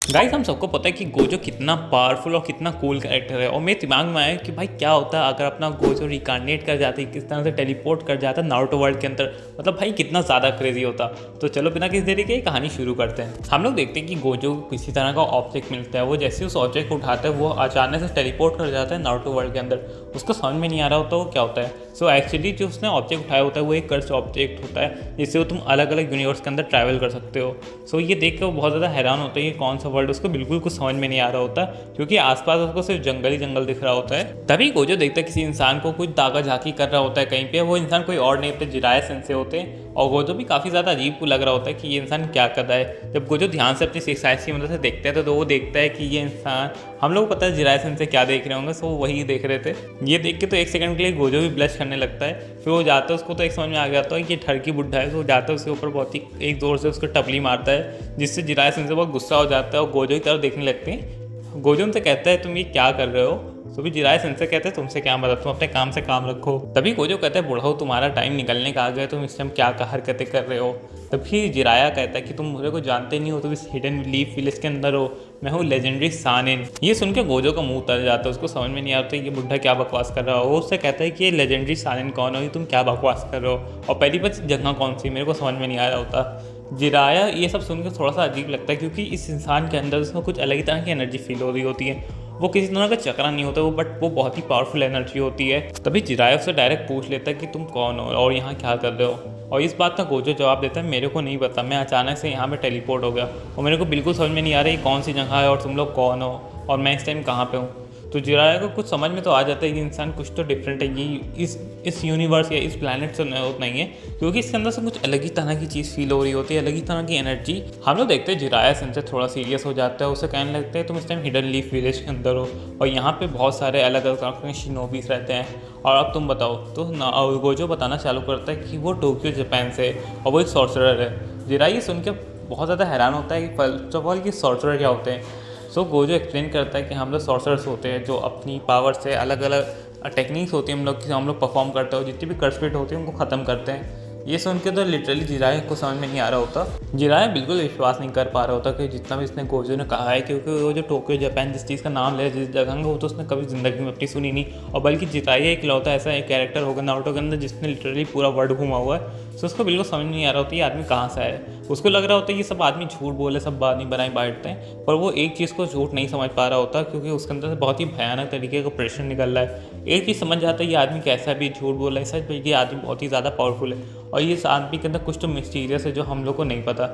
Guys हम सबको पता है कि गोजो कितना पावरफुल और कितना कूल कैरेक्टर है और मेरे दिमाग में आया कि भाई क्या होता है अगर अपना गोजो रिकार्नेट कर जाता है, किस तरह से टेलीपोर्ट कर जाता है नारुतो वर्ल्ड के अंदर। मतलब भाई कितना ज़्यादा क्रेजी होता। तो चलो बिना किसी देरी के कहानी शुरू करते हैं। हम लोग देखते हैं कि गोजो को किसी तरह का ऑब्जेक्ट मिलता है। वो जैसे उस ऑब्जेक्ट को उठाता है वो अचानक से टेलीपोर्ट कर जाता है नारुतो वर्ल्ड के अंदर। उसको समझ में नहीं आ रहा होता वो क्या होता है। सो एक्चुअली जो उसने ऑब्जेक्ट उठाया होता है वो एक कर्स ऑब्जेक्ट होता है जिससे वो तुम अलग अलग यूनिवर्स के अंदर ट्रैवल कर सकते हो। सो ये देख के वो बहुत ज़्यादा हैरान होता है ये कौन सा वर्ल्ड, उसको बिल्कुल कुछ समझ में नहीं आ रहा होता क्योंकि आसपास उसको सिर्फ जंगल ही जंगल दिख रहा होता है। तभी गोजो देखता है किसी इंसान को कुछ दागा झाकी कर रहा होता है कहीं पे। वो इंसान कोई और नहीं होते, जिराया सेंसे होते हैं। और गोजो भी काफ़ी ज़्यादा अजीब को लग रहा होता है कि ये इंसान क्या कर रहा है। जब गोजो ध्यान से अपनी सिक्स आइज की मदद से देखते हैं तो वो देखता है कि ये इंसान, हम लोग को पता है जिराया सेंसे क्या देख रहे होंगे, सो वही देख रहे थे। ये देख के तो एक सेकंड के लिए गोजो भी ब्लश करने लगता है। फिर वो जाता है, उसको तो एक समझ में आ गया है कि ठरकी बुढ़ा है। तो वो जाता है उसके ऊपर बहुत ही एक जोर से उसको टपली मारता है जिससे जिराया सेंसे बहुत गुस्सा हो जाता है और गोजो की तरफ देखने लगते हैं। गोजो उनसे कहता है तुम ये क्या कर रहे हो। तो भी जिराया सेंसे कहते हैं तुमसे क्या मदद, तुम अपने काम से काम रखो। तभी गोजो कहता है बुढ़ाओ तुम्हारा टाइम निकलने का आ गया, तुम इस टाइम क्या हरकतें कर रहे हो। तभी जिराया कहता है कि तुम मुझे को जानते नहीं हो, तुम इस हिडन लीफ विलेज के अंदर हो, मैं हूँ लेजेंडरी सानिन। ये सुन के गोजो का मुंह तर जाता है, उसको समझ में नहीं आता ये बुढ़ा क्या बकवास कर रहा हो। वो उससे कहता है कि ये लेजेंडरी सानिन कौन हो, तुम क्या बकवास कर रहे हो और पहली बात जगह कौन सी, मेरे को समझ में नहीं आ रहा होता। जिराया ये सब सुनकर थोड़ा सा अजीब लगता है क्योंकि इस इंसान के अंदर उसमें कुछ अलग ही तरह की एनर्जी फील हो रही होती है। वो किसी तरह का चक्रा नहीं होता वो, बट वो बहुत ही पावरफुल एनर्जी होती है। तभी जिराया उससे डायरेक्ट पूछ लेता है कि तुम कौन हो और यहाँ क्या कर रहे हो। और इस बात का गोजो जवाब देता है मेरे को नहीं पता, मैं अचानक से यहाँ पे टेलीपोर्ट हो गया और मेरे को बिल्कुल समझ में नहीं आ रहा ये कौन सी जगह है और तुम लोग कौन हो और मैं इस टाइम कहाँ पे हूँ। तो जिराया को कुछ समझ में तो आ जाता है कि इंसान कुछ तो डिफरेंट है, ये इस यूनिवर्स या इस प्लैनेट से नहीं है क्योंकि इसके अंदर से कुछ अलग ही तरह की चीज़ फील हो रही होती है, अलग ही तरह की एनर्जी। हम लोग देखते हैं जिराया सेंसे थोड़ा सीरियस हो जाता है, उसे कहने लगते हैं तुम इस टाइम हिडन लीफ विलेज के अंदर हो और यहाँ पे बहुत सारे अलग अलग तरह के शिनोबीस रहते हैं और अब तुम बताओ। तो गोजो बताना चालू करता है कि वो टोक्यो जापान से और वो एक सॉर्सरर है। जिराया सुन के बहुत ज़्यादा हैरान होता है कि फर्स्ट ऑफ ऑल कि सॉर्सरर क्या होते हैं। सो गोजो एक्सप्लेन करता है कि हम लोग सॉर्सरर्स होते हैं जो अपनी पावर से अलग अलग टेक्निक्स होती हैं हम लोग परफॉर्म करते हो, जितनी भी कर्स फिट होती है उनको ख़त्म करते हैं। ये सुन के तो लिटरली जिराया को समझ में नहीं आ रहा होता। जिराया बिल्कुल विश्वास नहीं कर पा रहा होता कि जितना भी इसने गोजो ने कहा है, क्योंकि वो जो टोक्यो जापान जिस चीज़ का नाम ले जिस जगह का वो तो उसने कभी ज़िंदगी में अपनी सुनी नहीं। और बल्कि जिराया एक लौता ऐसा एक कैरेक्टर होगा नारुतो के अंदर जिसने लिटरली पूरा वर्ल्ड घूमा हुआ है। सो उसको बिल्कुल समझ नहीं आ रहा होता ये आदमी कहाँ से आया। उसको लग रहा होता है ये सब आदमी झूठ बोले, सब आदमी बनाए बैठते हैं, पर वो एक चीज़ को झूठ नहीं समझ पा रहा होता क्योंकि उसके अंदर से बहुत ही भयानक तरीके का प्रेशर निकल रहा है। एक चीज़ समझ जाता है ये आदमी कैसा भी झूठ बोल रहा है, सच ये आदमी बहुत ही ज़्यादा पावरफुल है और ये इस आदमी के अंदर कुछ तो मिस्टीरियस है जो हम लोग को नहीं पता।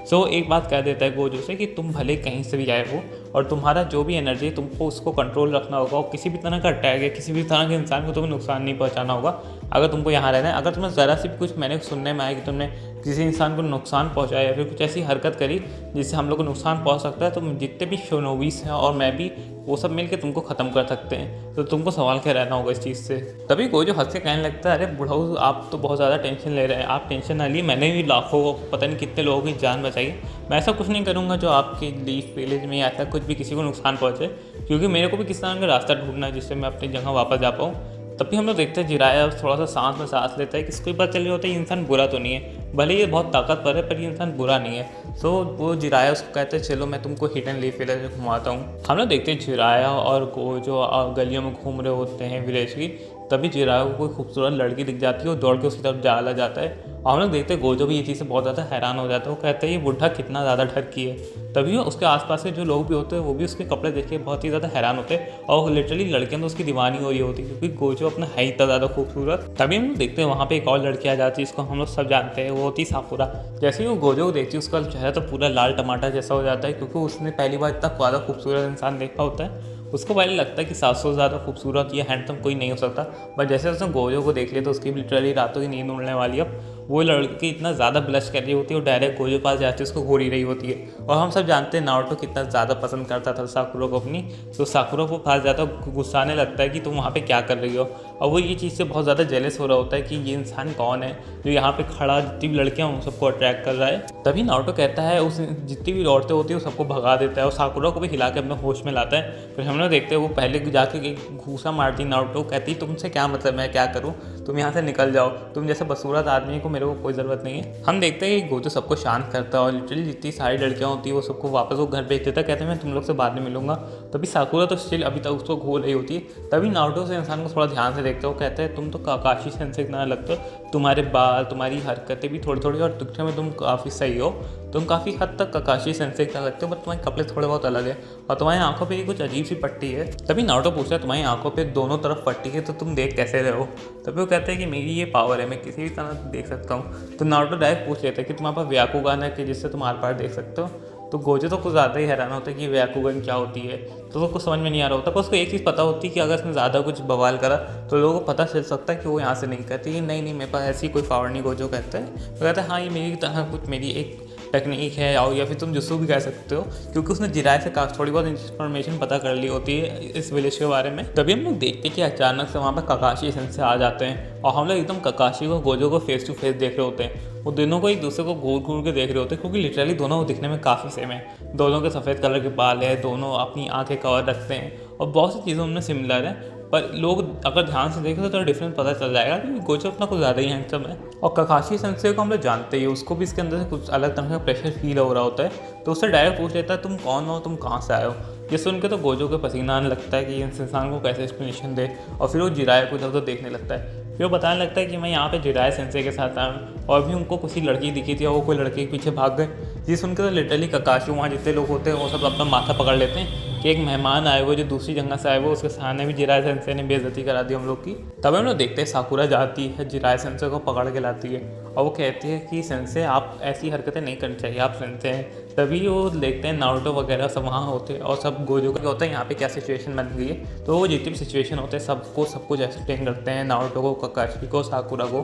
सो एक बात कह देता है गोजो से कि तुम भले कहीं से भी आए हो और तुम्हारा जो भी एनर्जी है तुमको उसको कंट्रोल रखना होगा और किसी भी तरह का अटैक या किसी भी तरह के इंसान को तुम्हें नुकसान नहीं पहुंचाना होगा अगर तुमको यहाँ रहना है। अगर तुम्हें ज़रा सी कुछ मैंने सुनने में आया कि तुमने किसी इंसान को नुकसान पहुंचाया या फिर कुछ ऐसी हरकत करी जिससे हम लोग को नुकसान पहुंच सकता है, तो जितने भी शिनोबीस हैं और मैं भी वो सब मिलके तुमको ख़त्म कर सकते हैं। तो तुमको संभाल के रहना होगा इस चीज़ से। तभी गोजो हंस के कहने लगता है अरे बुढ़ाऊ आप तो बहुत ज़्यादा टेंशन ले रहे हैं, आप टेंशन ना लिए, मैंने भी लाखों पता नहीं कितने लोगों की जान बचाई। मैं ऐसा कुछ नहीं करूँगा जो आपके लीफ विलेज में ऐसा कुछ भी किसी को नुकसान पहुँचे, क्योंकि मेरे को भी किस तरह का रास्ता ढूंढना है जिससे मैं अपनी जगह वापस जा पाऊँ। तभी हम लोग देखते हैं जिराया थोड़ा सा सांस में सांस लेता है कि इसको पता चल रहा होता है ये इंसान बुरा तो नहीं है, भले ये बहुत ताकतवर है पर ये इंसान बुरा नहीं है। सो वो जिराया उसको कहते हैं चलो मैं तुमको हिडन लीफ विलेज में घुमाता हूँ। हम लोग देखते हैं जिराया और गोजो गलियों में घूम रहे होते हैं विलेज की। तभी जिराया को कोई खूबसूरत लड़की दिख जाती है और दौड़ के उसकी तरफ जाला जाता है और हम लोग देखते हैं गोजो भी ये चीज़ से बहुत ज़्यादा हैरान हो जाता है। वो कहते हैं ये बुढ़ा कितना ज़्यादा ठरकी है। तभी उसके आसपास के जो लोग भी होते हैं वो भी उसके कपड़े देख के बहुत ही ज़्यादा हैरान होते हैं और लिटरली लड़कियां तो उसकी दीवानी हो रही होती है क्योंकि गोजो अपना है इतना ज़्यादा खूबसूरत। तभी हम लोग देखते हैं वहाँ पे एक और लड़की आ जाती है, इसको हम लोग सब जानते हैं, वो होती साकुरा। जैसे ही वो गोजो को देखती है उसका चेहरा तो पूरा लाल टमाटर जैसा हो जाता है क्योंकि उसने पहली बार इतना ज़्यादा खूबसूरत इंसान देखा होता है। उसको पहले लगता है कि 700 से ज़्यादा खूबसूरत या हैंडसम कोई नहीं हो सकता, बट जैसे उसने गोजो को देख लिया तो उसकी लिटरली रातों की नींद उड़ने वाली है। अब वो लड़की इतना ज़्यादा ब्लश कर रही होती है और डायरेक्ट गोजो पास जाती है उसको घूर ही रही होती है। और हम सब जानते हैं नारुतो कितना ज़्यादा पसंद करता था साकुरा को अपनी। तो साकुरा को पास जाता गुस्साने लगता है कि तुम वहाँ पे क्या कर रही हो, और वो ये चीज़ से बहुत ज़्यादा जेलस हो रहा होता है कि ये इंसान कौन है जो यहाँ पे खड़ा जितनी भी लड़कियाँ उन सबको अट्रैक्ट कर रहा है। तभी नारुतो कहता है उस जितनी भी औरतें होती है वो सबको भगा देता है और साकुरा को भी हिला के अपने होश में लाता है। फिर हम लोग देखते हैं वो पहले जाके एक घूसा मारती नारुतो, कहती तुमसे क्या मतलब मैं क्या करूँ। तुम यहाँ से निकल जाओ, तुम जैसे बसूरत आदमी को मेरे को कोई ज़रूरत नहीं है। हम देखते हैं कि गोजो सबको शांत करता है और लिटरली जितनी सारी लड़कियाँ होती है वो सबको वापस वो घर भेज देता है, कहते हैं मैं तुम लोग से बाद में मिलूंगा। तभी साकुरा तो स्टिल अभी तक उसको घूर रही होती है। तभी नारुतो से इंसान को थोड़ा ध्यान से देखते हो, कहते हैं तुम तो काकाशी सेंसेई की तरह लगते हो, तुम्हारे बाल तुम्हारी हरकतें भी थोड़ी थोड़ी और दिखने में तुम काफ़ी सही हो, तुम काफ़ी हद तक काकाशी सेंसेई की तरह लगते हो, बट तुम्हारे कपड़े थोड़े बहुत अलग है और तुम्हारी आंखों पे कुछ अजीब सी पट्टी है। तभी नारुतो पूछता है तुम्हारी आंखों पे दोनों तरफ पट्टी है तो तुम देख कैसे रहे हो? तभी वो कहते हैं कि मेरी ये पावर है, मैं किसी भी तरह देख सकता हूँ। तो नारुतो डायरेक्ट पूछ लेते हैं कि तुम्हारे पास व्याकुगान है कि जिससे तुम आर पार देख सकते हो? तो गोजो तो कुछ ज़्यादा ही हैरान होता है कि व्याकुगन क्या होती है, तो उसको कुछ समझ में नहीं आ रहा होता। पर उसको एक चीज़ पता होती है कि अगर उसने ज़्यादा कुछ बवाल करा तो लोगों को पता चल सकता है कि वो यहाँ से नहीं कहती है। नहीं मेरे पास ऐसी कोई पावर नहीं। गोजो कहता है, वो कहता है हाँ ये मेरी तरह कुछ मेरी एक टेक्निक है, और या फिर तुम जुस्सू भी कह सकते हो, क्योंकि उसने जिराय से थोड़ी बहुत इन्फॉर्मेशन पता कर ली होती है इस विलेज के बारे में। तभी हम लोग देखते हैं कि अचानक से वहाँ पर ककाशी सेंसेई आ जाते हैं और हम लोग एकदम ककाशी को गोजो को फेस टू फेस देख रहे होते हैं। वो दोनों को एक दूसरे को घूर घूर के देख रहे होते हैं, क्योंकि लिटरली दोनों दिखने में काफ़ी सेम है। दोनों के सफ़ेद कलर के बाल है, दोनों अपनी आंखें कवर रखते हैं और बहुत सी चीज़ों में सिमिलर है। पर लोग अगर ध्यान से देखें तो थोड़ा डिफरेंस पता चल जाएगा कि गोजो अपना कुछ ज़्यादा ही हैंडसम है। और ककाशी सेंसेई को हम लोग जानते ही, उसको भी इसके अंदर से कुछ अलग तरह का प्रेशर फील हो रहा होता है। तो उससे डायरेक्ट पूछ लेता है तुम कौन हो, तुम कहाँ से आए हो? ये सुन के तो गोजो के पसीना आने लगता है कि इस इंसान को कैसे एक्सप्लेनेशन दे, और फिर वो जिराय को इधर उधर देखने लगता है। फिर वो बताने लगता है कि मैं यहाँ पे जिराय सेंसेई के साथ आया हूँ और भी उनको किसी लड़की दिखी थी और वो कोई लड़के के पीछे भाग गए। ये सुनकर तो लिटरली ककाशी वहाँ जितने लोग होते हैं वो सब अपना माथा पकड़ लेते हैं कि एक मेहमान आए हुए जो दूसरी जगह से आए हुए, उसके सामने भी जिराय सेंसेई ने बेइज्जती करा दी हम लोग की। तब हम लोग देखते हैं साकुरा जाती है, जिराय सेंसेई को पकड़ के लाती है और वो कहती है कि सेंसेई आप ऐसी हरकतें नहीं करनी चाहिए, आप सेंसेई हैं। तभी वो देखते हैं नारुतो वगैरह सब वहाँ होते हैं और सब गोजो का होता है यहाँ पे क्या सिचुएशन बन गई है। तो वो जितनी भी सिचुएशन होते हैं सबको सब कुछ एक्सप्लेन करते हैं, नारुतो को, ककाशी को, साकुरा को।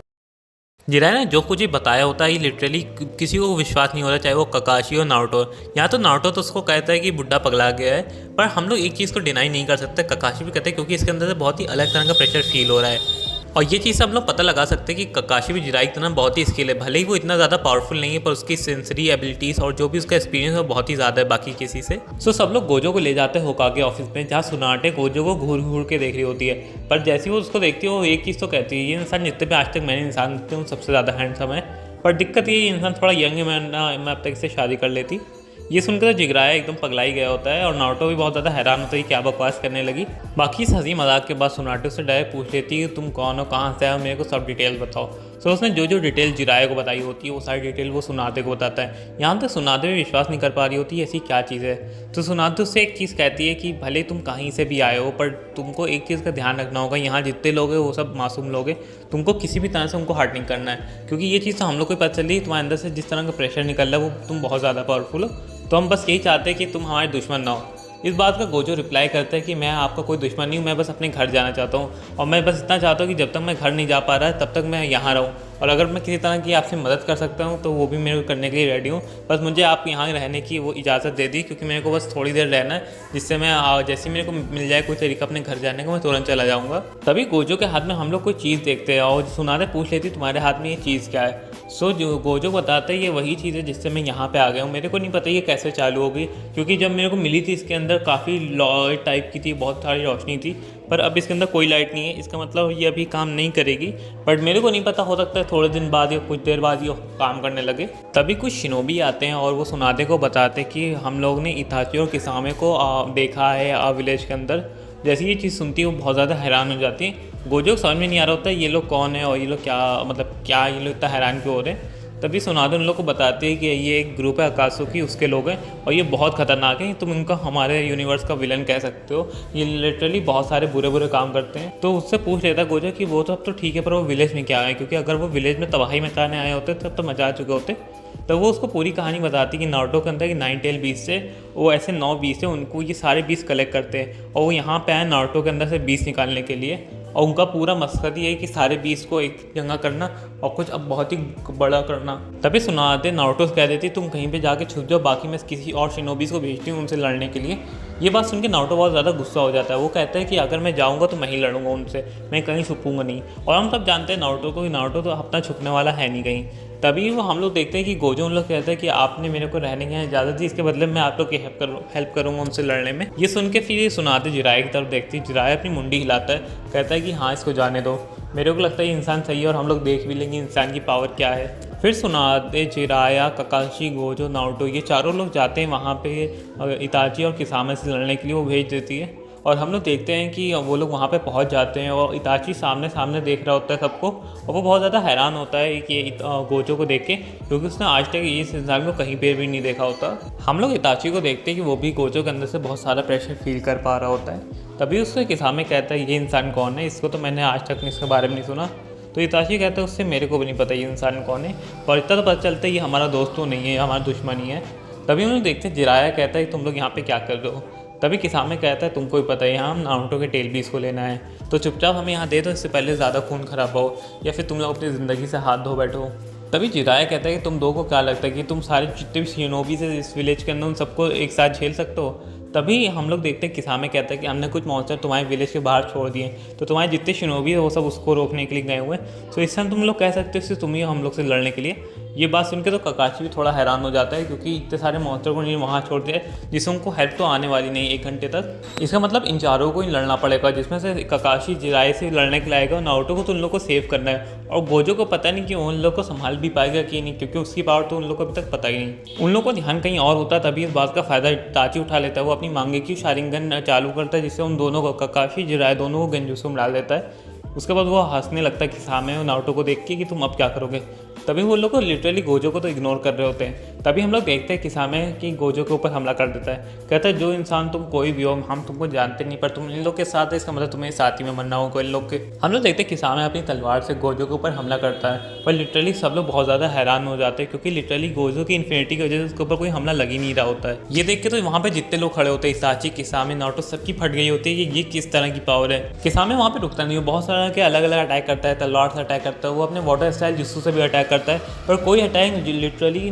जिराय ने जो कुछ ही बताया होता है ये लिटरली किसी को विश्वास नहीं हो रहा, चाहे वो ककाशी हो नारुतो। यहाँ तो नारुतो तो उसको कहता है कि बुड्ढा पगला गया है, पर हम लोग एक चीज़ को डिनाई नहीं कर सकते, ककाशी भी कहते हैं, क्योंकि इसके अंदर से बहुत ही अलग तरह का प्रेशर फील हो रहा है। और ये चीज़ हम लोग पता लगा सकते हैं कि ककाशी भी जिराय की तरह बहुत ही स्किल है, भले ही वो इतना ज़्यादा पावरफुल नहीं है, पर उसकी सेंसरी एबिलिटीज़ और जो भी उसका एक्सपीरियंस है वो बहुत ही ज़्यादा है बाकी किसी से। सो सब लोग गोजो को ले जाते हैं होकागे ऑफिस में, जहाँ सुनाटे गोजो को घूर घूर के देख रही होती है। पर जैसे ही वो उसको देखती है वो एक चीज़ तो कहती है, ये इंसान जितने भी आज तक मैंने इंसान देखते हैं सबसे ज़्यादा हैंडसम है, पर दिक्कत ये इंसान थोड़ा यंग है, मैं अब तक इससे शादी कर लेती। ये सुनकर तो जिगराया एकदम पगलाई गया होता है और नारुतो भी बहुत ज़्यादा हैरान होता है कि क्या बकवास करने लगी। बाकी इस हंसी मजाक के बाद सुनाटे उससे डायरेक्ट पूछ लेती है कि तुम कौन हो, कहाँ से आए हो, मेरे को सब डिटेल बताओ। सो उसने जो जो डिटेल जिराया को बताई होती है वो सारी डिटेल वो सुनाते को बताता है। यहाँ तक सुनाते भी विश्वास नहीं कर पा रही होती है ऐसी क्या चीज़ है। तो सुनाते उससे एक चीज़ कहती है कि भले तुम कहीं से भी आए हो, पर तुमको एक चीज़ का ध्यान रखना होगा, यहाँ जितने लोग हैं वो सब मासूम लोग हैं, तुमको किसी भी तरह से उनको हर्ट नहीं करना है, क्योंकि ये चीज़ तो हम लोग को पता चली तुम्हारे अंदर से जिस तरह का प्रेशर निकल रहा है वो तुम बहुत ज़्यादा पावरफुल हो, तो हम बस यही चाहते हैं कि तुम हमारे दुश्मन ना हो। इस बात का गोजो रिप्लाई करता है कि मैं आपका कोई दुश्मन नहीं हूँ, मैं बस अपने घर जाना चाहता हूँ और मैं बस इतना चाहता हूँ कि जब तक मैं घर नहीं जा पा रहा है तब तक मैं यहाँ रहूँ, और अगर मैं किसी तरह की आपसे मदद कर सकता हूँ तो वो भी मेरे को करने के लिए रेडी हूँ। बस मुझे आप यहाँ रहने की वो इजाज़त दे दी, क्योंकि मेरे को बस थोड़ी देर रहना है, जिससे मैं जैसे मेरे को मिल जाए कोई तरीका अपने घर जाने का मैं तुरंत चला जाऊँगा। तभी गोजो के हाथ में हम लोग कोई चीज़ देखते हैं और सुनाते पूछ लेती तुम्हारे हाथ में ये चीज़ क्या है। सो जो गोजो बताता है ये वही चीज़ है जिससे मैं यहाँ पे आ गया हूँ। मेरे को नहीं पता ये कैसे चालू हो गई, क्योंकि जब मेरे को मिली थी इसके अंदर काफ़ी लाइट टाइप की थी, बहुत सारी रोशनी थी, पर अब इसके अंदर कोई लाइट नहीं है। इसका मतलब ये अभी काम नहीं करेगी, बट मेरे को नहीं पता, हो सकता है थोड़े दिन बाद या कुछ देर बाद ये काम करने लगे। तभी कुछ शिनोबी आते हैं और वो सुनाते को बताते कि हम लोग ने इताची और किसामे को देखा है विलेज के अंदर। जैसे ये चीज़ सुनती है वो बहुत ज़्यादा हैरान हो जाती है। गोजो को समझ में नहीं आ रहा होता है ये लोग कौन है और ये लोग क्या, मतलब क्या ये लोग इतना हैरान क्यों हो रहे हैं। तभी सुनाते उन लोग को बताते हैं कि ये एक ग्रुप है अकात्सुकी, उसके लोग हैं और ये बहुत ख़तरनाक है, तुम इनका हमारे यूनिवर्स का विलन कह सकते हो, ये लिटरली बहुत सारे बुरे बुरे काम करते हैं। तो उससे पूछ लेता है गोजो कि वो तो अब तो ठीक है, पर वो विलेज में क्या आए, क्योंकि अगर वो विलेज में तबाही मचाने आए होते तब तो मचा चुके होते। तो वो उसको पूरी कहानी बताती कि नारुतो के अंदर कि 9 टेल बीस से वो ऐसे 9 बीस है, उनको ये सारे बीस कलेक्ट करते हैं और वो यहाँ पे आए नारुतो के अंदर से बीस निकालने के लिए, और उनका पूरा मकसद ये है कि सारे बीस को एक जगह करना और कुछ अब बहुत ही बड़ा करना। तभी सुनाते नारुतो कह देती तुम कहीं पे जाके छुप जाओ, बाकी मैं किसी और शिनोबीस को भेजती हूँ उनसे लड़ने के लिए। ये बात सुन के नारुतो बहुत ज़्यादा गुस्सा हो जाता है। वो कहता है कि अगर मैं जाऊँगा तो मैं ही लड़ूंगा उनसे, मैं कहीं छुपूंगा नहीं। और हम सब जानते हैं नारुतो को कि नारुतो तो अपना छुपने वाला है नहीं कहीं। तभी वो हम लोग देखते हैं कि गोजो उन लोग कहते हैं कि आपने मेरे को रहने की इजाज़त दी, इसके बदले मैं आप लोग की हेल्प करूँगा उनसे लड़ने में। ये सुन के फिर ये सुनाते जिराय की तरफ देखती, जिराय अपनी मुंडी हिलाता है, कहता है कि हाँ इसको जाने दो, मेरे को लगता है ये इंसान सही है और हम लोग देख भी लेंगे इंसान की पावर क्या है। फिर सुनाते जिराया, ककाशी, गोजो, नारुतो ये चारों लोग जाते हैं वहाँ पे इताची और किसामे से लड़ने के लिए, वो भेज देती है। और हम लोग देखते हैं कि वो लोग वहाँ पे पहुँच जाते हैं और इताची सामने सामने देख रहा होता है सबको, और वो बहुत ज़्यादा हैरान होता है कि गोजो को देख के, क्योंकि उसने आज तक इस इंसान को कहीं पर भी नहीं देखा होता। हम लोग इताची को देखते हैं कि वो भी गोजो के अंदर से बहुत सारा प्रेशर फील कर पा रहा होता है। तभी उससे किसामे कहता है ये इंसान कौन है, इसको तो मैंने आज तक इसके बारे में नहीं सुना। तो इताची कहता है उससे मेरे को भी नहीं पता ये इंसान कौन है, और इतना तो पता चलता है ये हमारा दोस्त तो नहीं है, हमारा दुश्मन ही है। तभी हम लोग देखते हैं जिराया कहता है तुम लोग यहाँ पे क्या कर रहे हो। तभी किसामे कहता है तुमको ही पता है यहाँ हम नारुतो के टेल पीस को लेना है, तो चुपचाप हमें यहाँ दे दो, इससे पहले ज़्यादा खून खराब हो या फिर तुम लोग अपनी ज़िंदगी से हाथ धो बैठो। तभी जिराया कहता है कि तुम दो को क्या लगता है कि तुम सारे जितने भी शिनोबी से इस विलेज के अंदर उन सबको एक साथ झेल सकते हो। तभी हम लोग देखते हैं किसामे कहता है कि हमने कुछ मॉन्स्टर तुम्हारे विलेज के बाहर छोड़ दिए, तो तुम्हारे जितने शिनोबी है वो सब उसको रोकने के लिए गए हुए हैं, तो इस समय तुम लोग कह सकते हो इससे तुम ही हम लोग से लड़ने के लिए। ये बात सुन के तो ककाशी भी थोड़ा हैरान हो जाता है, क्योंकि इतने सारे मॉन्स्टर को वहाँ छोड़ दिया जिससे उनको हेल्प तो आने वाली नहीं 1 घंटे तक। इसका मतलब इन चारों को ही लड़ना पड़ेगा, जिसमें से ककाशी जिराए से लड़ने के लाएगा और नारुतो को तो उन लोग को सेव करना है। और गोजो को पता नहीं कि उन लोग को संभाल भी पाएगा कि नहीं, क्योंकि उसकी पावर तो उन लोग को अभी तक पता ही नहीं। उन लोग को ध्यान कहीं और होता है, तभी इस बात का फायदा इताची उठा लेता है। वो अपनी मांगेक्यू शारिंगन चालू करता है, जिससे उन दोनों को, ककाशी जिराए दोनों को गेंजुत्सु में डाल देता है। उसके बाद वो हंसने लगता है किसामे और नारुतो को देख के कि तुम अब क्या करोगे। तभी वो लोग को लिटरली गोजो को तो इग्नोर कर रहे होते हैं। तभी हम लोग देखते हैं किसामे कि गोजो के ऊपर हमला कर देता है। कहता है जो इंसान तुम कोई भी हो, हम तुमको जानते नहीं, पर तुम इन लोग के साथ है, इसका मतलब तुम्हें साथ ही में मरना होगा इन लोग के। हम लोग देखते हैं किसामे अपनी तलवार से गोजो के ऊपर हमला करता है, पर लिटरली सब लोग बहुत ज़्यादा हैरान हो जाते हैं, क्योंकि लिटरली गोजो की इन्फिनिटी की वजह से उसके ऊपर कोई हमला लग ही नहीं रहा होता है। ये देख के तो वहाँ पे जितने लोग खड़े होते हैं, इताची, किसामे, नारुतो, सबकी फट गई होती है कि ये किस तरह की पावर है। किसामे वहाँ पे रुकता नहीं है, बहुत सारा के अलग अलग अटैक करता है, तलवार से अटैक करता है, वो अपने वाटर स्टाइल जिस्सू से भी अटैक करता है, पर कोई अटैक लिटरली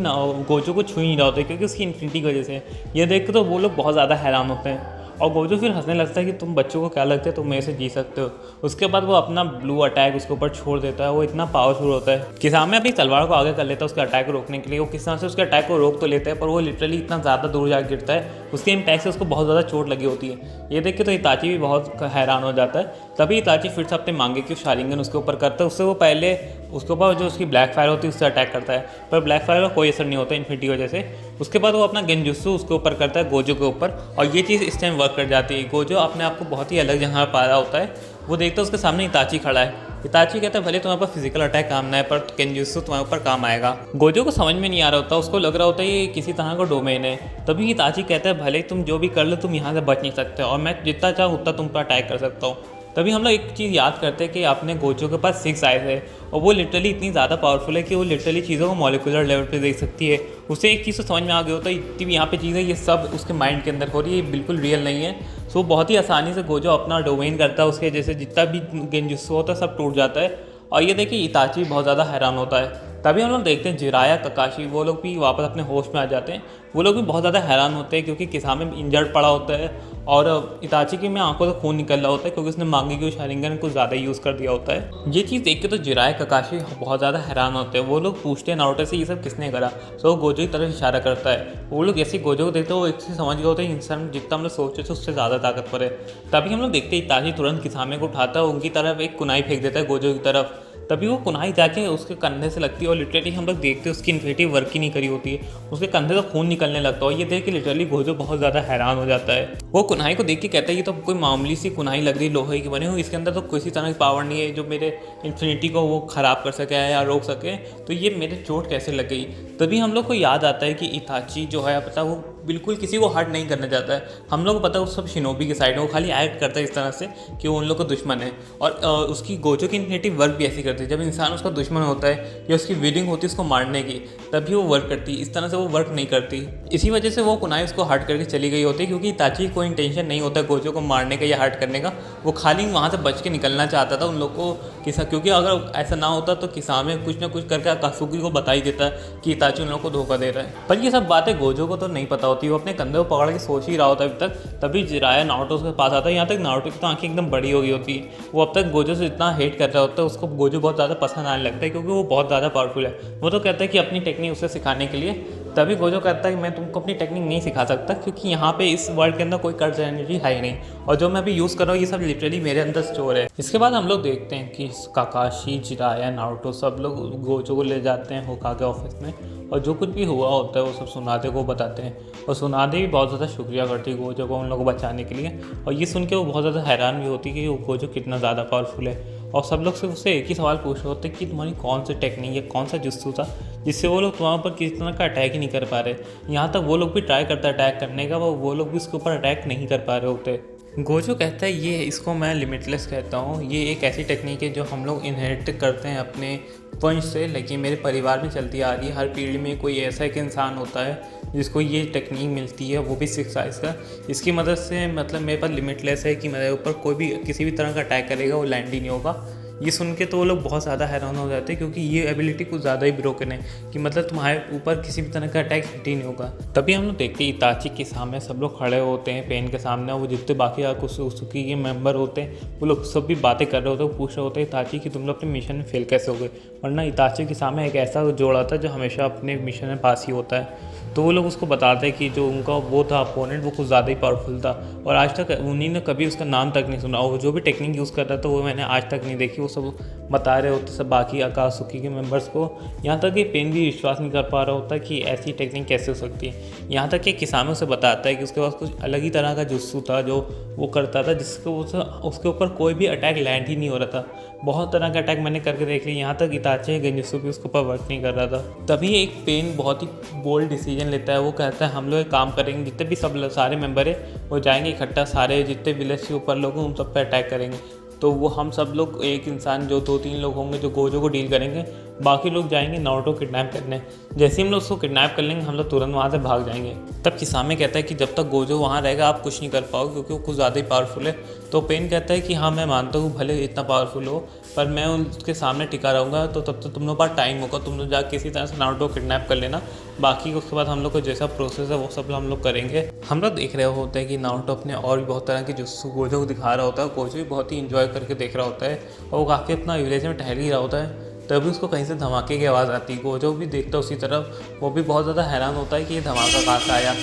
गोजो को छू ही नहीं रहा होता है, क्योंकि उसकी इन्फिनिटी की वजह से। ये देख के तो वो लोग बहुत ज़्यादा हैरान होते हैं, और गोजो फिर हंसने लगता है कि तुम बच्चों को क्या लगता है तुम मेरे से जी सकते हो। उसके बाद वो अपना ब्लू अटैक उसके ऊपर छोड़ देता है, वो इतना पावरफुल होता है। किसामे अपनी तलवार को आगे कर लेता है उसके अटैक को रोकने के लिए। वो किस तरह से उसके अटैक को रोक तो लेता है, पर वो लिटरली इतना ज़्यादा दूर जाकर गिरता है, उसके इम्पैक्ट से उसको बहुत ज़्यादा चोट लगी होती है। ये देख के तो इताची भी बहुत हैरान हो जाता है। तभी इताची फिर से अपने मांगेक्यू शारिंगन उसके ऊपर करता है। उससे वो पहले उसके ऊपर जो उसकी ब्लैक फायर होती है उससे अटैक करता है, पर ब्लैक फायर का कोई असर नहीं होता इन्फिनिटी की वजह से। उसके बाद वो अपना गेंजुत्सु उसके ऊपर करता है गोजो के ऊपर, और ये चीज़ इस टाइम वर्क कर जाती है। गोजो अपने आप को बहुत ही अलग जगह पा रहा होता है। वो देखता है उसके सामने इताची खड़ा है। इताची कहता है भले तुम्हारे पास फिजिकल अटैक काम ना है, पर गेंजुत्सु तुम्हारे ऊपर काम आएगा। गोजो को समझ में नहीं आ रहा होता, उसको लग रहा होता है ये किसी तरह का डोमेन है। तभी इताची कहता है भले तुम जो भी कर लो, तुम यहाँ से बच नहीं सकते, और मैं जितना चाहूँ उतना तुम पर अटैक कर सकता हूँ। तभी हम लोग एक चीज़ याद करते हैं कि अपने गोजो के पास 6 आइज़ है, और वो लिटरली इतनी ज़्यादा पावरफुल है कि वो लिटरली चीज़ों को मॉलिक्यूलर लेवल पे देख सकती है। उसे एक चीज़ तो समझ में आ गया होता है इतनी भी यहाँ पे चीज़ है, ये सब उसके माइंड के अंदर हो रही है, ये बिल्कुल रियल नहीं है। सो बहुत ही आसानी से गोजो अपना डोमेन करता है, उसके जैसे जितना भी गेंजुत्सु होता है सब टूट जाता है। और ये देखिए इताची बहुत ज़्यादा हैरान होता है। तभी हम लोग देखते हैं जिराया, ककाशी वो लोग भी वापस अपने होश में आ जाते हैं। वो लोग भी बहुत ज़्यादा हैरान होते हैं, क्योंकि किसामे इंजर्ड पड़ा होता है, और इताची की में आंखों से खून निकल रहा होता है, क्योंकि उसने मांगेक्यू शारिंगन कुछ ज़्यादा यूज़ कर दिया होता है। ये चीज़ देख के तो जिराया, ककाशी बहुत ज़्यादा हैरान होते हैं। वो लोग पूछते हैं नारुतो से ये सब किसने करा, तो वो गोजो की तरफ इशारा करता है। वो लोग जैसे गोजो को देखते हैं वो एक चीज़ समझ गए होते हैं, इंसान जितना हम लोग सोचते थे उससे ज़्यादा ताकतवर है। तभी हम लोग देखते हैं इताची तुरंत किसामे को उठाता है, उनकी तरफ एक कुनाई फेंक देता है गोजो की तरफ। तभी वो कुनाई जाके उसके कंधे से लगती है, और लिटरली हम लोग देखते हैं उसकी इन्फिनिटी वर्क ही नहीं करी होती है, उसके कंधे से खून निकलने लगता है। और ये देख के लिटरली गोजो बहुत ज़्यादा हैरान हो जाता है। वो कुनाई को देख के कहता है ये तो कोई मामूली सी कुनाई लग रही, लोहे की बनी हुई, इसके अंदर तो किसी तरह की पावर नहीं है जो मेरे इन्फिनिटी को वो ख़राब कर सके या रोक सके, तो ये मेरे चोट कैसे लग गई। तभी हम लोग को याद आता है कि इताची जो है पता वो बिल्कुल किसी को हर्ट नहीं करना चाहता है। हम लोग को पता है वो सब शिनोबी के साइड है, वो खाली एक्ट करता है इस तरह से कि वो उन लोग का दुश्मन है। और उसकी गोजो की इन्फिनिटी वर्क भी ऐसी करती है, जब इंसान उसका दुश्मन होता है या उसकी विलिंग होती है उसको मारने की, तभी वो वर्क करती है। इस तरह से वो वर्क नहीं करती। इसी वजह से वो कुनाई उसको हर्ट करके चली गई होती है, क्योंकि इताची कोई इंटेंशन नहीं होता है गोजो को मारने का या हर्ट करने का। वो खाली वहाँ से बच के निकलना चाहता था उन लोग को क्योंकि अगर ऐसा ना होता तो किसामे कुछ ना कुछ करके अकात्सुकी को बता ही देता कि इताची उन लोगों को धोखा दे रहा है। पर ये सब बातें गोजो को तो नहीं पता होती, वो अपने कंधे को पकड़ के सोच ही रहा होता है अभी तक। तभी जिराया नारुतो के पास आता है। यहाँ तक नारुतो की तो आंखें एकदम बड़ी हो गई होती है। वो अब तक गोजो से इतना हेट कर रहा होता है, उसको गोजो बहुत ज़्यादा पसंद आने लगता है, क्योंकि वो बहुत ज़्यादा पावरफुल है। वो तो कहता है कि अपनी टेक्निक उसे सिखाने के लिए तभी गोजो कहता है कि मैं तुमको अपनी टेक्निक नहीं सिखा सकता क्योंकि यहाँ पे इस वर्ल्ड के अंदर कोई कर्ज एनर्जी है ही नहीं, और जो मैं अभी यूज़ कर रहा हूँ ये सब लिटरली मेरे अंदर स्टोर है। इसके बाद हम लोग देखते हैं कि काकाशी, जिराया, नारुतो सब लोग गोजो को ले जाते हैं होकागे ऑफिस में, और जो कुछ भी हुआ होता है वो सब सुनादे को बताते हैं, और सुनादे भी बहुत ज़्यादा शुक्रिया करती है गोजो को उन लोगों को बचाने के लिए। और ये सुन के वो बहुत ज़्यादा हैरान भी होती है कि वो गोजो कितना ज़्यादा पावरफुल है। और सब लोग सिर्फ उससे एक ही सवाल पूछ रहे होते हैं कि तुम्हारी कौन सी टेक्निक है, कौन सा जुस्सू था जिससे वो लोग तुम्हारे ऊपर किसी तरह का अटैक ही नहीं कर पा रहे। यहाँ तक वो लोग भी ट्राई करते हैं अटैक करने का, वो लोग भी उसके ऊपर अटैक नहीं कर पा रहे होते। गोजो कहता है ये इसको मैं लिमिटलेस कहता हूँ, ये एक ऐसी टेक्निक है जो हम लोग इनहेरिट करते हैं अपने वंश से, लेकिन मेरे परिवार में चलती आ रही है। हर पीढ़ी में कोई ऐसा एक इंसान होता है जिसको ये टेक्निक मिलती है, वो भी 6 साइज का। इसकी मदद से मतलब मेरे पास लिमिटलेस है कि मेरे ऊपर कोई भी किसी भी तरह का अटैक करेगा वो लैंड ही नहीं होगा। ये सुन के तो वो लोग बहुत ज़्यादा हैरान हो जाते हैं क्योंकि ये एबिलिटी कुछ ज़्यादा ही ब्रोकन है कि मतलब तुम्हारे ऊपर किसी भी तरह का अटैक हिट ही नहीं होगा। तभी हम लोग देखते हैं इताची के सामने सब लोग खड़े होते हैं पेन के सामने, वो जितने बाकी उसकी के मेंबर होते हैं वो लोग सब भी बातें कर रहे होते हैं। वो पूछ रहे होते हैं इताची कि तुम लोग अपने मिशन में फेल कैसे हो गए, वरना इताची के सामने एक ऐसा जोड़ा था जो हमेशा अपने मिशन में पास ही होता है। तो वो लोग उसको बताते हैं कि जो उनका वो था अपोनेंट वो कुछ ज़्यादा ही पावरफुल था, और आज तक उन्हीं ने कभी उसका नाम तक नहीं सुना, और जो भी टेक्निक यूज़ कर रहा था वो मैंने आज तक नहीं देखी। वो सब बता रहे होते सब बाकी अकात्सुकी के मेंबर्स को, यहाँ तक कि पेन भी विश्वास नहीं कर पा रहा होता कि ऐसी टेक्निक कैसे हो सकती है। यहाँ तक कि किसानों से बताता है कि उसके पास कुछ अलग ही तरह का जुस्सू था जो वो करता था, जिसको उसके ऊपर कोई भी अटैक लैंड ही नहीं हो रहा था। बहुत तरह का अटैक मैंने करके देख लिया, यहाँ तक इताची गेंजुत्सु भी उसके ऊपर वर्क नहीं कर रहा था। तभी एक पेन बहुत ही बोल्ड डिसीजन लेता है। वो कहता है हम लोग एक काम करेंगे, जितने भी सब सारे मेंबर है वो जाएंगे इकट्ठा, सारे जितने विलेज के ऊपर लोग हैं उन सब पे अटैक करेंगे। तो वो हम सब लोग एक इंसान जो 2-3 लोग होंगे जो गोजो को डील करेंगे, बाकी लोग जाएंगे नारुतो किडनैप करने। जैसे ही हम लोग उसको किडनैप कर लेंगे हम लोग तुरंत वहाँ से भाग जाएंगे। तब किसामे कहता है कि जब तक गोजो वहाँ रहेगा आप कुछ नहीं कर पाओगे क्योंकि वो कुछ ज़्यादा ही पावरफुल है। तो पेन कहता है कि हाँ मैं मानता हूँ भले इतना पावरफुल हो, पर मैं उनके सामने टिका रहूँगा, तो तब तक तुम लोग पास टाइम होगा, तुम लोग जा किसी तरह से नारुतो किडनैप कर लेना, बाकी उसके बाद हम लोग को जैसा प्रोसेस है वो सब हम लोग करेंगे। हम लोग देख रहे होते हैं कि नारुतो अपने और भी बहुत तरह के जुस्सू गोजो को दिखा रहा होता है। गोजो भी बहुत ही इंजॉय करके देख रहा होता है और वो काफ़ी अपना विलेज में टहल ही रहा होता है। तभी उसको कहीं से धमाके की आवाज़ आती है। गोजो भी देखता है उसी तरफ, वो भी बहुत ज़्यादा हैरान होता है कि ये धमाका कहाँ से आया।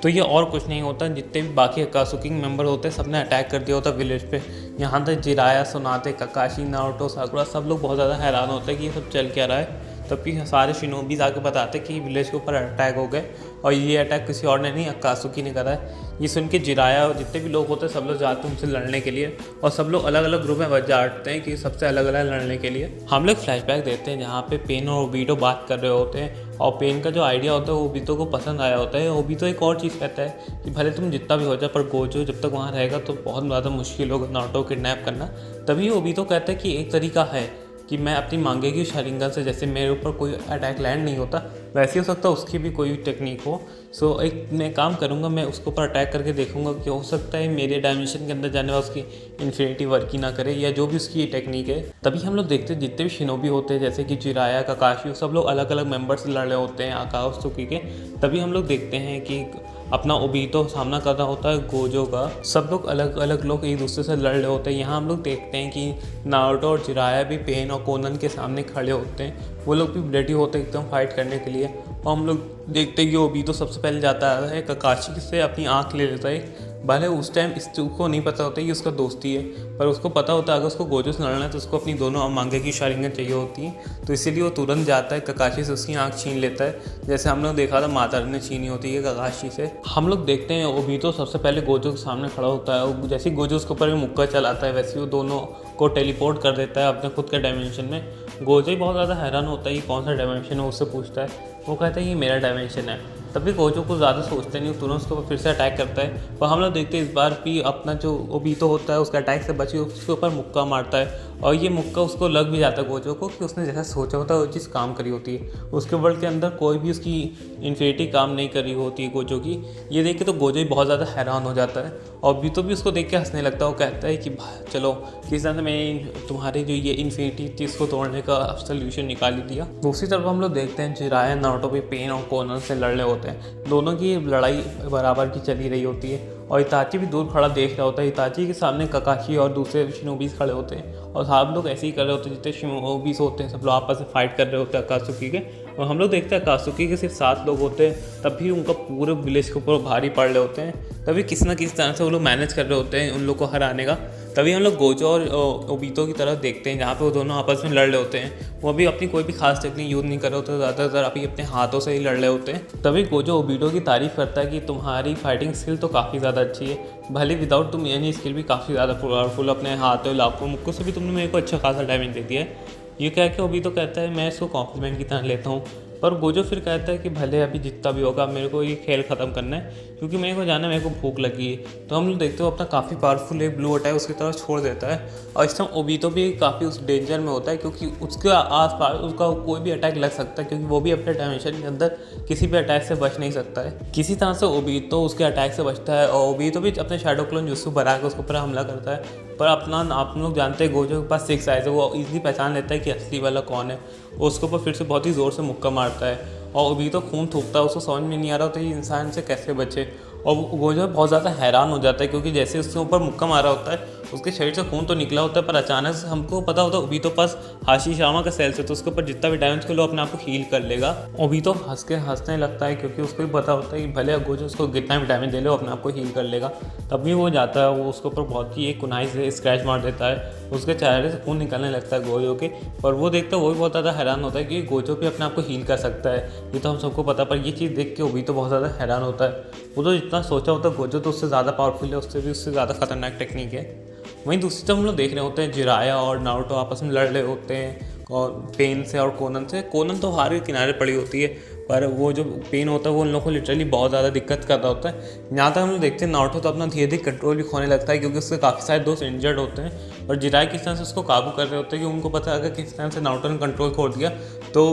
तो ये और कुछ नहीं होता, जितने भी बाकी अकात्सुकी मेंबर होते हैं सब ने अटैक कर दिया होता विलेज पे। यहाँ तक जिराया, सुनाते, काकाशी, नारुतो, साकुरा सब लोग बहुत ज़्यादा हैरान होते हैं कि ये सब चल क्या रहा है। तभी सारे शिनोबीज आके बताते कि विलेज के ऊपर अटैक हो गए, और ये अटैक किसी और ने नहीं अकात्सुकी ने करा है। ये सुन के जिराया और जितने भी लोग होते हैं सब लोग जाते हैं उनसे लड़ने के लिए, और सब लोग अलग अलग ग्रुप में बच जाते हैं कि सबसे अलग अलग लड़ने के लिए। हम लोग फ्लैशबैक देते हैं जहाँ पे पेन और ओबीटो बात कर रहे होते हैं, और पेन का जो आइडिया होता है वो ओबीटो को पसंद आया होता है। ओबीटो एक और चीज़ कहता है कि भले तुम जितना भी हो जाए पर गोजो जब तक वहाँ रहेगा तो बहुत ज़्यादा मुश्किल होगा नारुतो को किडनैप करना। तभी ओबीटो कहता है कि एक तरीका है कि मैं अपनी मांगेगी शारिंगन से, जैसे मेरे ऊपर कोई अटैक लैंड नहीं होता वैसे हो सकता है उसकी भी कोई टेक्निक हो। सो एक मैं काम करूँगा, मैं उसके ऊपर अटैक करके देखूंगा कि हो सकता है मेरे डायमेंशन के अंदर जाने वाला उसकी इन्फिनिटी वर्क ही ना करे, या जो भी उसकी टेक्निक है। तभी हम लोग देखते हैं जितने भी शिनोबी होते हैं जैसे कि जिराया, काकाशी, सब लोग अलग अलग मेंबर्स लड़ रहे होते हैं अकात्सुकी के। तभी हम लोग देखते हैं कि अपना ओबीटो सामना कर रहा होता है गोजो का। सब लोग अलग अलग लोग एक दूसरे से लड़ रहे होते हैं। यहाँ हम लोग देखते हैं कि नारुतो और जिराया भी पेन और कोनन के सामने खड़े होते हैं, वो लोग भी रेडी होते हैं एकदम फाइट करने के लिए। और हम लोग देखते हैं कि ओबीटो सबसे पहले जाता है काकाशी से अपनी आँख ले लेता है। भले उस टाइम इसको नहीं पता होता कि उसका दोस्ती है, पर उसको पता होता है अगर उसको गोजो से लड़ना है तो उसको अपनी दोनों मांगे की शारिंगन चाहिए होती है, तो इसीलिए वो तुरंत जाता है काकाशी से उसकी आंख छीन लेता है, जैसे हम लोग देखा था मातारी ने छीनी होती है काकाशी से। हम लोग देखते हैं ओबीटो सबसे पहले गोजो के सामने खड़ा होता है, और जैसे ही गोजो उसके ऊपर मुक्का चलाता है वैसे वो दोनों को टेलीपोर्ट कर देता है अपने खुद के डायमेंशन में। गोजो ही बहुत ज़्यादा हैरान होता है कि कौन सा डायमेंशन है, उससे पूछता है। वो कहता है ये मेरा डायमेंशन है। तभी गोजो को ज़्यादा सोचते नहीं, तुरंत उसके ऊपर फिर से अटैक करता है। और हम लोग देखते हैं इस बार भी अपना जो ओबीटो होता है उसका अटैक से बचे उसके ऊपर मुक्का मारता है, और ये मुक्का उसको लग भी जाता है गोजो को कि उसने जैसा सोचा होता है वो चीज़ काम करी होती है। उसके वर्ल्ड के अंदर कोई भी उसकी इन्फिनिटी काम नहीं करी होती है गोजो की। ये देख के तो गोजो ही बहुत ज़्यादा हैरान हो जाता है, और ओबीटो भी उसको देख के हंसने लगता है। वो कहता है कि चलो किस तरह से मैंने तुम्हारे जो ये इन्फिनिटी चीज़ को तोड़ने का सोल्यूशन निकाल ही दिया। दूसरी तरफ हम लोग देखते हैं जिराया नारुतो भी पेन और कोनन से लड़ रहे होते हैं, दोनों की लड़ाई बराबर की चली रही होती है, और इताची भी दूर खड़ा देख रहा होता है। इताची के सामने काकाशी और दूसरे शिनोबीस खड़े होते हैं, और सब लोग ऐसे ही कर रहे होते हैं जितने शिनोबीस होते हैं सब लोग आपस में फाइट कर रहे होते हैं अकात्सुकी के। और हम लोग देखते हैं कासुकी के सिर्फ 7 लोग होते हैं, तब भी उनका पूरे विलेज के ऊपर भारी पड़ रहे होते हैं, तभी किसी ना किसी तरह से वो लोग मैनेज कर रहे होते हैं उन लोग को हराने का। तभी हम लोग गोजो और ओबीतो की तरफ देखते हैं जहाँ पे वो दोनों आपस में लड़ रहे होते हैं। वो अभी अपनी कोई भी खास टेक्निक यूज़ नहीं कर रहे होते, ज़्यादातर अभी अपने हाथों से ही लड़ रहे होते हैं। तभी गोजो ओबीतो की तारीफ़ करता है कि तुम्हारी फाइटिंग स्किल तो काफ़ी ज़्यादा अच्छी है, भले विदाउट तुम एनी स्किल भी काफ़ी ज़्यादा पावरफुल, अपने हाथों लाखों मुक्कों से भी तुमने मेरे को अच्छा खासा डैमेज दे दिया है। ये कह के ओबीतो कहता है मैं इसको कॉम्प्लीमेंट की तरह लेता हूँ। पर गोजो फिर कहता है कि भले अभी जितना भी होगा मेरे को ये खेल ख़त्म करना है, क्योंकि मेरे को जाना है, मेरे को भूख लगी है। तो हम लोग देखते हो अपना काफ़ी पावरफुल एक ब्लू अटैक उसकी तरफ छोड़ देता है, और इस टाइम ओबीतो भी काफ़ी उस डेंजर में होता है, क्योंकि उसके आसपास उसका कोई भी अटैक लग सकता है, क्योंकि वो भी अपने डायमेंशन के अंदर किसी भी अटैक से बच नहीं सकता है। किसी तरह से ओबीतो उसके अटैक से बचता है, और ओबीतो भी अपने शैडो क्लोन जुत्सु बना के उसके ऊपर हमला करता है। पर अपना आप लोग जानते हैं गोजो के पास 6 आइज़ है, वो इजीली पहचान लेता है कि असली वाला कौन है। वो उसके ऊपर फिर से बहुत ही ज़ोर से मुक्का मारता है, और ओबीतो खून थूकता है, उसको समझ में नहीं आ रहा होता ये इंसान से कैसे बचे। और गोजो बहुत ज़्यादा हैरान हो जाता है, क्योंकि जैसे उसके ऊपर मुक्का मारा होता है उसके शरीर से खून तो निकला होता है, पर अचानक से हमको पता होता है ओबीतो पास हाशिशामा का सेल्स है, तो उसके ऊपर जितना भी डैमेज कर लो अपने आप को हील कर लेगा। ओबीतो हंसने लगता है, क्योंकि उसको भी पता होता है कि भले गोजो उसको कितना भी डैमेज दे लो अपने आप को हील कर लेगा। तब भी वो जाता है, वो उसके ऊपर बहुत ही एक कुनाई से स्क्रैच मार देता है, उसके चेहरे से खून निकलने लगता है गोजो के। पर वो देखता है, वो भी बहुत ज़्यादा हैरान होता है कि गोजो भी अपने आप को हील कर सकता है, ये तो हम सबको पता। पर ये चीज़ देख के ओबीतो बहुत ज़्यादा हैरान होता है। वो तो जितना सोचा होता है गोजो तो उससे ज़्यादा पावरफुल है, उससे ज़्यादा खतरनाक टेक्निक है। वहीं दूसरी तरफ हम लोग देख रहे होते हैं जिराया और नारुतो आपस में लड़ रहे होते हैं, और पेन से और कोनन से। कोनन तो हार के किनारे पड़ी होती है, पर वो जो पेन होता है वो उन लोगों को लिटरली बहुत ज़्यादा दिक्कत कर रहा होता है। यहाँ तक हम लोग देखते हैं नारुतो तो अपना धीरे धीरे कंट्रोल भी खोने लगता है, क्योंकि उसके काफ़ी सारे दोस्त इंजर्ड होते हैं, और जिराया किस तरह से उसको काबू कर रहे होते हैं, कि उनको पता है अगर किस तरह से नारुतो ने कंट्रोल खो दिया तो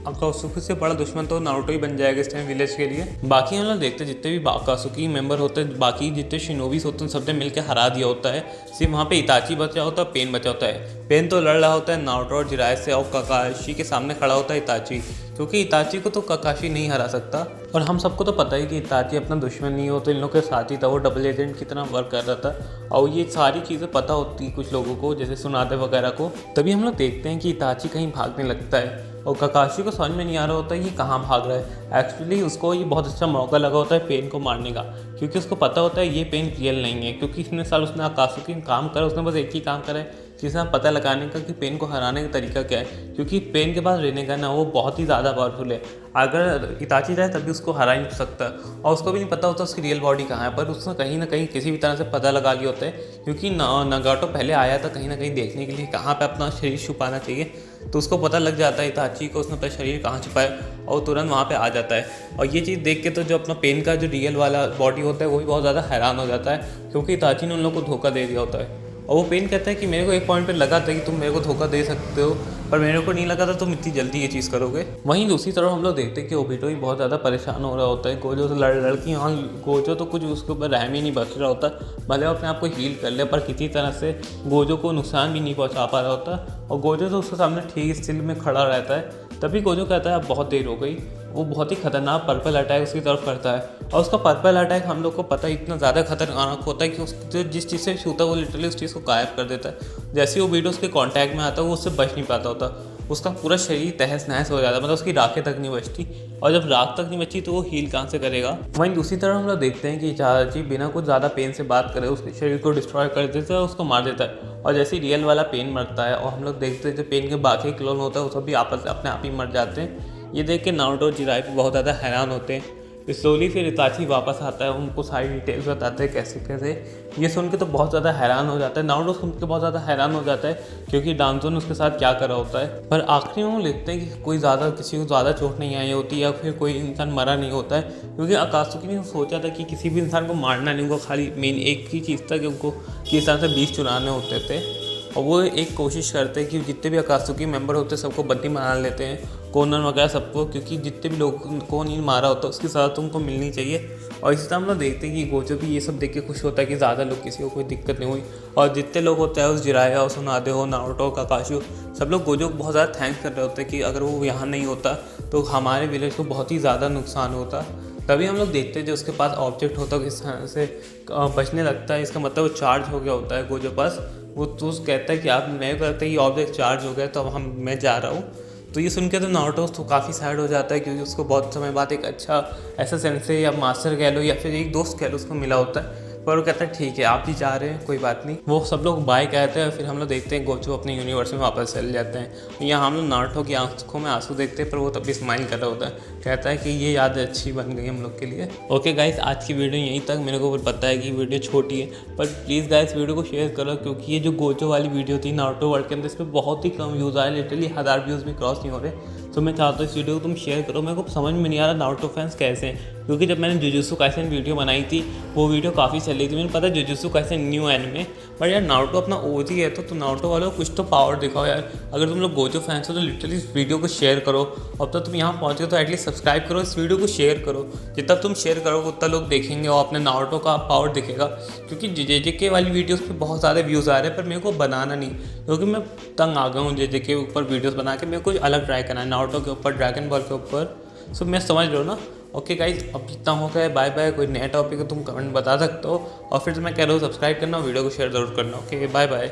अकात्सुकी से बड़ा दुश्मन तो नारुतो ही बन जाएगा इस टाइम विलेज के लिए। बाकी हम लोग देखते हैं जितने भी अकात्सुकी मेंबर होते हैं, बाकी जितने शिनोबीस होते हैं, सबने मिलकर हरा दिया होता है। सिर्फ वहाँ पे इताची बचा होता है, पेन बचा होता है। पेन तो लड़ रहा होता है नारुतो और जिराया से, और काकाशी के सामने खड़ा होता है इताची, क्योंकि इताची को तो काकाशी नहीं हरा सकता। और हम सबको तो पता ही कि इताची अपना दुश्मन नहीं हो, तो इन लोग के साथ ही था, वो डबल एजेंट की तरह वर्क कर रहा था, और ये सारी चीज़ें पता होती कुछ लोगों को, जैसे सुनादे वगैरह को। तभी हम लोग देखते हैं कि इताची कहीं भागने लगता है, और काकाशी को समझ में नहीं आ रहा होता है कि कहाँ भाग रहा है। एक्चुअली उसको ये बहुत अच्छा मौका लगा होता है पेन को मारने का, क्योंकि उसको पता होता है ये पेन रियल नहीं है, क्योंकि इतने साल उसने अकात्सुकी काम करा, उसने बस एक ही काम करा है, जिससे पता लगाने का कि पेन को हराने का तरीका क्या है। क्योंकि पेन के पास रेनेगन है, वो बहुत ही ज़्यादा पावरफुल है, अगर इताची जाए तभी उसको हरा ही नहीं सकता, और उसको भी नहीं पता होता उसकी रियल बॉडी कहाँ है। पर उसने कहीं ना कहीं किसी भी तरह से पता लगा लिया होता है, क्योंकि नगाटो पहले आया था कहीं ना कहीं देखने के लिए कहाँ पे अपना शरीर छुपाना चाहिए, तो उसको पता लग जाता है इताची को उसने अपना शरीर कहाँ छुपाया, और तुरंत वहाँ पे आ जाता है। और ये चीज़ देख के तो जो अपना पेन का जो रियल वाला बॉडी होता है वो भी बहुत ज़्यादा हैरान हो जाता है, क्योंकि इताची ने उन लोगों को धोखा दे दिया होता है। और वो पेन कहता है कि मेरे को एक पॉइंट पे लगा था कि तुम मेरे को धोखा दे सकते हो, पर मेरे को नहीं लगा था तुम इतनी जल्दी ये चीज़ करोगे। वहीं दूसरी तरफ हम लोग देखते हैं कि ओबीतो ही बहुत ज़्यादा परेशान हो रहा होता है गोजो से लड़ के। हाँ, गोजो तो कुछ उसके ऊपर रहम ही नहीं बच रहा होता, भले वो अपने आप को हील कर ले, पर किसी तरह से गोजो को नुकसान भी नहीं पहुँचा पा रहा होता, और गोजो तो उसके सामने ठीक स्टिल में खड़ा रहता है। तभी गोजो कहता है अब बहुत देर हो गई। वो बहुत ही खतरनाक पर्पल अटैक उसकी तरफ करता है, और उसका पर्पल अटैक हम लोग को पता है इतना ज़्यादा खतरनाक होता है कि उस जिस चीज़ से छूता है वो लिटरली उस चीज़ को गायब कर देता है। जैसे वो वीडियो उसके कांटेक्ट में आता है वो उससे बच नहीं पाता होता, उसका पूरा शरीर तहस नहस हो जाता है, मतलब उसकी राखें तक नहीं बचती, और जब राख तक नहीं बची तो वो हील कहाँ से करेगा। वहीं दूसरी तरफ हम लोग देखते हैं कि इताची बिना कुछ ज़्यादा पेन से बात करे उसके शरीर को डिस्ट्रॉय कर देता है, उसको मार देता है, और जैसे ही रियल वाला पेन मरता है, और हम लोग देखते हैं जो पेन के बाकी क्लोन होता है वो सब भी आपस अपने आप ही मर जाते हैं। ये देख के नारुतो और जिराया भी बहुत ज़्यादा हैरान होते हैं। स्लोली फिर इताची वापस आता है, उनको सारी डिटेल्स बताते हैं कैसे कैसे। ये सुन के तो बहुत ज़्यादा हैरान हो जाता है, नारुतो सुन के बहुत ज़्यादा हैरान हो जाता है, क्योंकि डांजो ने उसके साथ क्या करा होता है। पर आखिरी में वो लिखते हैं कि कोई ज़्यादा किसी को ज़्यादा चोट नहीं आई होती, या फिर कोई इंसान मरा नहीं होता है, क्योंकि अकात्सुकी ने सोचा था कि किसी भी इंसान को मारना नहीं, उनको खाली मेन एक ही चीज़ था कि उनको किस तरह से बीज चुराने होते थे। और वो एक कोशिश करते हैं कि जितने भी अकात्सुकी मेंबर होते हैं सबको बंदी बना लेते हैं, कोनन वगैरह सबको, क्योंकि जितने भी लोग को नहीं मारा होता उसकी सज़ा तुमको मिलनी चाहिए। और इसी तरह हम लोग देखते हैं कि गोजो भी ये सब देख के खुश होता है कि ज़्यादा लोग किसी को कोई दिक्कत नहीं हुई, और जितने लोग होते हैं उस जिराया हो, सुनादे हो, नारुतो, काकाशी, सब लोग गोजो को बहुत ज़्यादा थैंक्स कर रहे होते हैं कि अगर वो यहाँ नहीं होता तो हमारे विलेज को बहुत ही ज़्यादा नुकसान होता। तभी हम लोग देखते हैं जो उसके पास ऑब्जेक्ट होता है किस तरह से बचने लगता है, इसका मतलब वो चार्ज हो गया होता है गोजो पास। वो तो कहता है कि आप मेरे को लगता है कि ऑब्जेक्ट चार्ज हो गया तो अब मैं जा रहा हूँ। तो ये सुन के तो नारुतो तो काफ़ी सैड हो जाता है, क्योंकि उसको बहुत समय बाद एक अच्छा ऐसा सेंसे या मास्टर कह लो या फिर एक दोस्त कह लो उसको मिला होता है। पर वो कहता है ठीक है आप भी जा रहे हैं कोई बात नहीं। वो सब लोग बाय कहते हैं, फिर हम लोग देखते हैं गोचो अपने यूनिवर्स में वापस चले जाते हैं। यहाँ हम लोग नारुतो की आंखों में आंसू देखते हैं, पर वो तब भी स्माइल कर रहा होता है, कहता है कि ये याद अच्छी बन गई हम लोग के लिए। ओके गाइस, आज की वीडियो यहीं तक। मेरे को पता है कि वीडियो छोटी है, पर प्लीज़ गाइस वीडियो को शेयर करो, क्योंकि ये जो गोचो वाली वीडियो थी नारुतो वर्ल्ड के अंदर, इस पर बहुत ही कम व्यूज़ आए, लिटरली 1000 व्यूज़ भी क्रॉस नहीं हो रहे। तो मैं चाहता हूँ इस वीडियो को तुम शेयर करो। मेरे को समझ में नहीं आ रहा नारुतो फैंस कैसे हैं, क्योंकि जब मैंने जुजुत्सु काइसेन वीडियो बनाई थी वो वीडियो काफ़ी चल रही थी। मुझे पता है jujutsu Kaisen new anime, but यार नारुतो अपना ओजी है तो नारुतो वालों को कुछ तो पावर दिखाओ यार। अगर तुम लोग गोचो फैंस हो तो लिटरली इस वीडियो को शेयर करो। अब तक तुम यहाँ पहुँचे हो तो एटलीस्ट सब्सक्राइब करो, इस वीडियो को शेयर करो। जितना तुम शेयर करोगे उतना लोग देखेंगे और अपने नारुतो का पावर दिखेगा। क्योंकि JJK वाली वीडियोज़ पे बहुत ज़्यादा व्यूज़ आ रहे हैं, पर मेरे को बनाना नहीं, क्योंकि मैं तंग आ गया हूँ JJK के ऊपर वीडियोज़ बना के। मेरे को कुछ अलग ट्राई करना है, नारुतो के ऊपर, ड्रैगन बॉल के ऊपर। सो मैं समझ रहा हूँ ना। ओके गाइज, अब इतना हो गया, बाय बाय। कोई नया टॉपिक है तुम कमेंट बता सकते हो, और फिर मैं कह रहा हूँ सब्सक्राइब करना, वीडियो को शेयर जरूर करना। Okay bye bye.